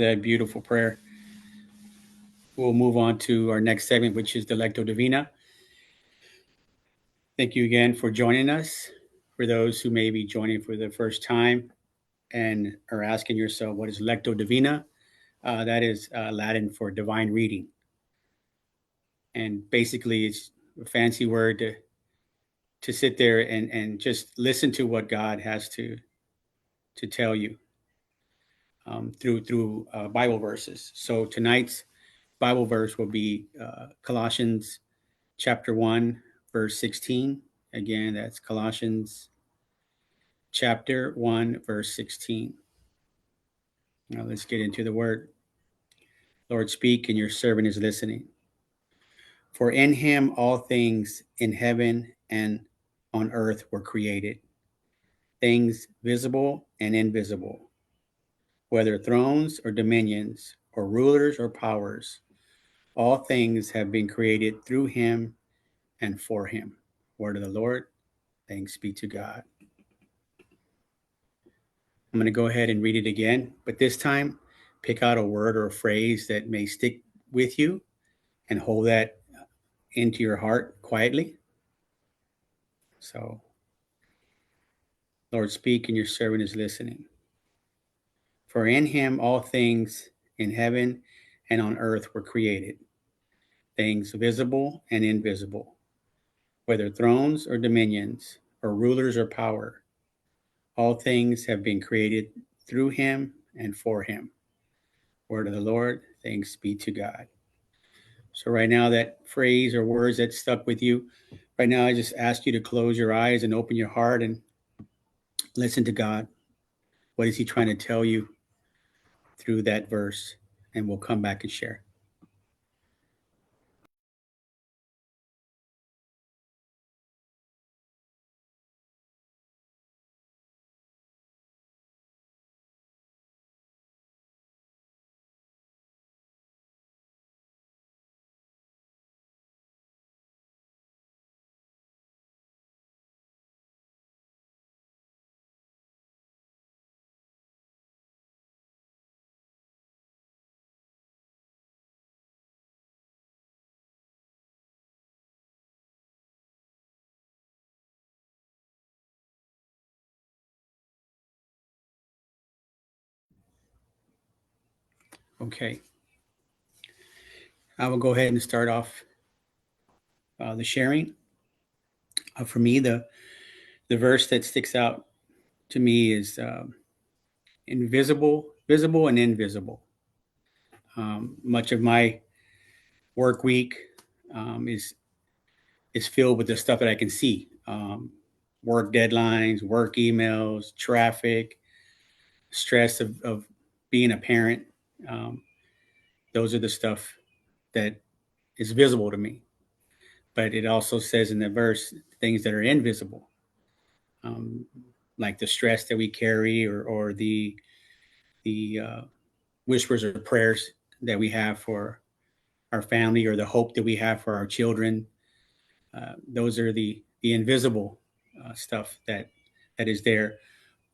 that beautiful prayer. We'll move on to our next segment, which is the Lectio Divina. Thank you again for joining us. For those who may be joining for the first time and are asking yourself, what is Lectio Divina? That is Latin for divine reading. And basically, it's a fancy word to sit there and just listen to what God has to tell you through Bible verses. So tonight's Bible verse will be Colossians chapter 1, verse 16. Again, that's Colossians chapter 1, verse 16. Now let's get into the word. Lord, speak, and your servant is listening. For in him all things in heaven and on earth were created, things visible and invisible, whether thrones or dominions or rulers or powers. All things have been created through him and for him. Word of the Lord. Thanks be to God. I'm going to go ahead and read it again, but this time pick out a word or a phrase that may stick with you and hold that into your heart quietly. So, Lord, speak, and your servant is listening. For in him all things in heaven and on earth were created, things visible and invisible, whether thrones or dominions or rulers or power. All things have been created through him and for him. Word of the Lord. Thanks be to God. So right now, that phrase or words that stuck with you, right now, I just ask you to close your eyes and open your heart and listen to God. What is he trying to tell you through that verse? And we'll come back and share. Okay. I will go ahead and start off the sharing. For me, the verse that sticks out to me is visible and invisible. Much of my work week is filled with the stuff that I can see. Work deadlines, work emails, traffic, stress of being a parent. Um, those are the stuff that is visible to me. But it also says in the verse things that are invisible, um, like the stress that we carry, or the whispers or prayers that we have for our family, or the hope that we have for our children. Those are the invisible stuff that is there.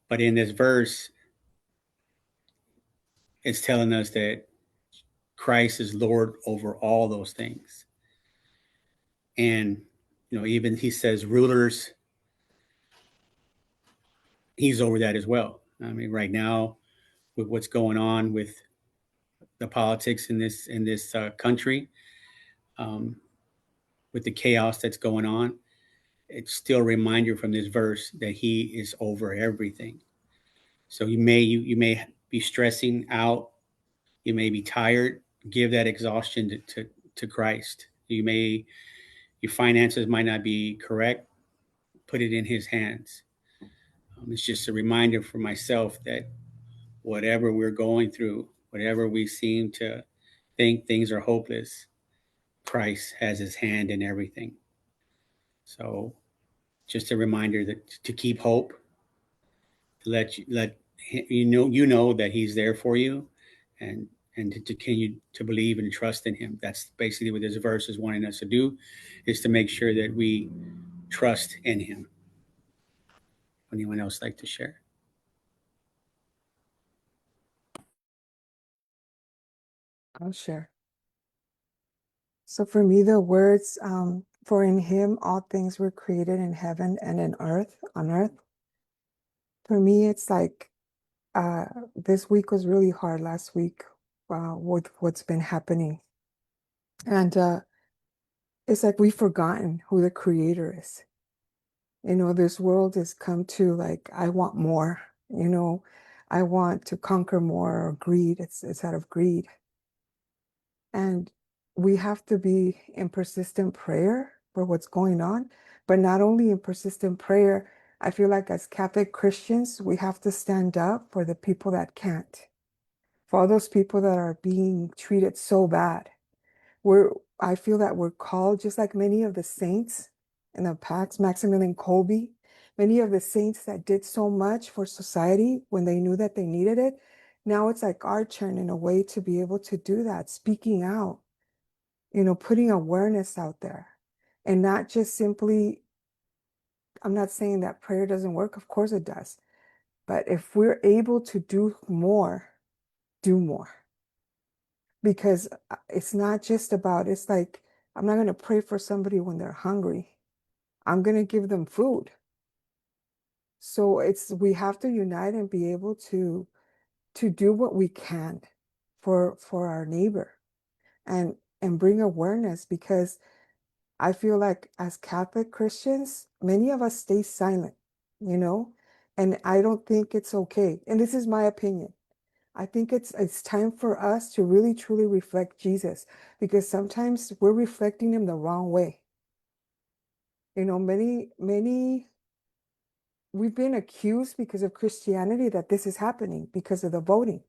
But in this verse, it's telling us that Christ is Lord over all those things. And, even he says rulers, he's over that as well. I mean, right now, with what's going on with the politics in this country, um, with the chaos that's going on, it's still a reminder from this verse that he is over everything. So you may be stressing out, you may be tired. Give that exhaustion to Christ. Your finances might not be correct. Put it in his hands. It's just a reminder for myself that whatever we're going through, whatever we seem to think things are hopeless, Christ has his hand in everything. So just a reminder that to keep hope, to let you know that he's there for you, and to continue to believe and trust in him. That's basically what this verse is wanting us to do, is to make sure that we trust in him. Anyone else like to share? I'll share. So for me, the words, for in him all things were created in heaven and in earth, on earth. For me, it's like this week was really hard last week with what's been happening. And it's like we've forgotten who the creator is. This world has come to like, I want more, I want to conquer more, or greed. It's out of greed. And we have to be in persistent prayer for what's going on, but not only in persistent prayer, I feel like as Catholic Christians, we have to stand up for the people that can't, for all those people that are being treated so bad. I feel that we're called, just like many of the saints in the past, Maximilian Kolbe, many of the saints that did so much for society when they knew that they needed it. Now it's like our turn in a way to be able to do that, speaking out, putting awareness out there, and not just simply, I'm not saying that prayer doesn't work, of course it does. But if we're able to do more, do more. Because it's not just about, it's like, I'm not going to pray for somebody when they're hungry. I'm going to give them food. So we have to unite and be able to do what we can for our neighbor, and bring awareness, because I feel like as Catholic Christians, many of us stay silent, you know, and I don't think it's okay. And this is my opinion. I think it's time for us to really truly reflect Jesus, because sometimes we're reflecting him the wrong way. Many we've been accused because of Christianity that this is happening because of the voting.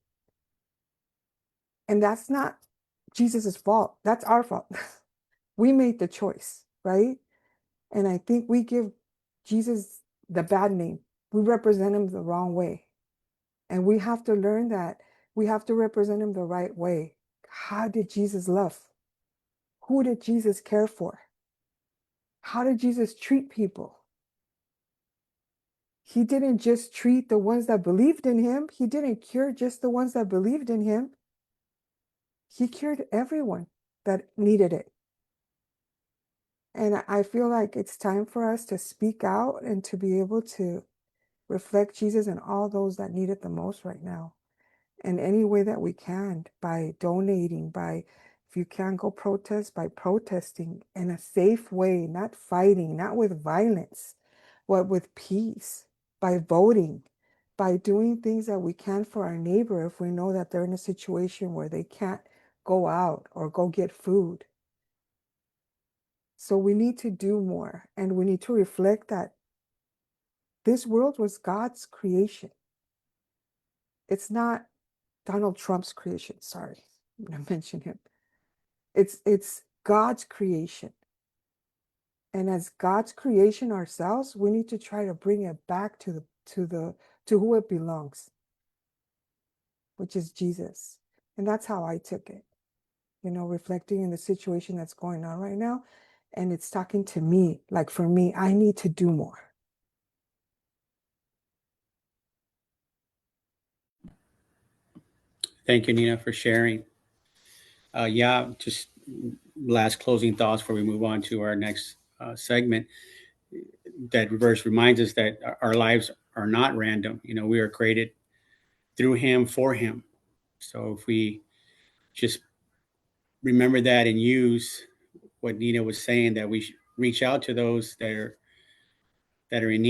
And that's not Jesus's fault. That's our fault. We made the choice, right? And I think we give Jesus the bad name. We represent him the wrong way. And we have to learn that we have to represent him the right way. How did Jesus love? Who did Jesus care for? How did Jesus treat people? He didn't just treat the ones that believed in him. He didn't cure just the ones that believed in him. He cured everyone that needed it. And I feel like it's time for us to speak out and to be able to reflect Jesus in all those that need it the most right now. In any way that we can, by donating, by, if you can't go protest, by protesting in a safe way, not fighting, not with violence, but with peace, by voting, by doing things that we can for our neighbor if we know that they're in a situation where they can't go out or go get food. So we need to do more, and we need to reflect that this world was God's creation. It's not Donald Trump's creation. Sorry, I'm going to mention him. It's God's creation. And as God's creation ourselves, we need to try to bring it back to who it belongs, which is Jesus. And that's how I took it, reflecting in the situation that's going on right now. And it's talking to me, like for me, I need to do more. Thank you, Nina, for sharing. Yeah, just last closing thoughts before we move on to our next segment. That verse reminds us that our lives are not random. We are created through Him, for Him. So if we just remember that and use what Nina was saying, that we reach out to those that are in need.